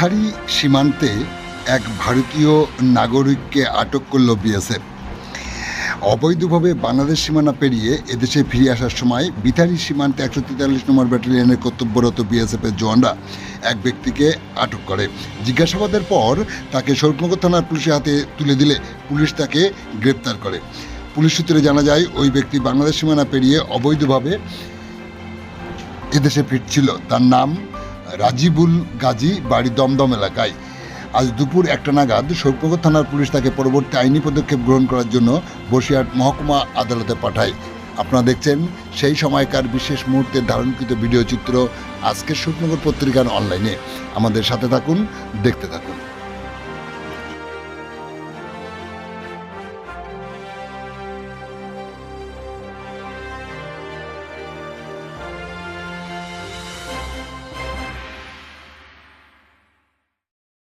বিথারি সীমান্তে এক ভারতীয় নাগরিককে আটক করল বিএসএফ। অবৈধভাবে বাংলাদেশ সীমানা পেরিয়ে এদেশে ফিরে আসার সময় বিথারি সীমান্তে 143 নম্বর ব্যাটালিয়নের কর্তব্যরত বিএসএফের জওয়ানরা এক ব্যক্তিকে আটক করে। জিজ্ঞাসাবাদের পর তাকে শরীফনগর থানার পুলিশের হাতে তুলে দিলে পুলিশ তাকে গ্রেপ্তার করে। পুলিশ সূত্রে জানা যায়, ওই ব্যক্তি বাংলাদেশ সীমানা পেরিয়ে অবৈধভাবে এদেশে ফিরছিল। তার নাম রাজিবুল গাজী, বাড়ি দমদম এলাকায়। আজ দুপুর 1টা নাগাদ শরীফনগর থানার পুলিশ তাকে পরবর্তী আইনি পদক্ষেপ গ্রহণ করার জন্য বসিরহাট মহকুমা আদালতে পাঠায়। আপনারা দেখছেন সেই সময়কার বিশেষ মুহূর্তের ধারণকৃত ভিডিও চিত্র আজকের শরীফনগর পত্রিকার অনলাইনে। আমাদের সাথে থাকুন, দেখতে থাকুন।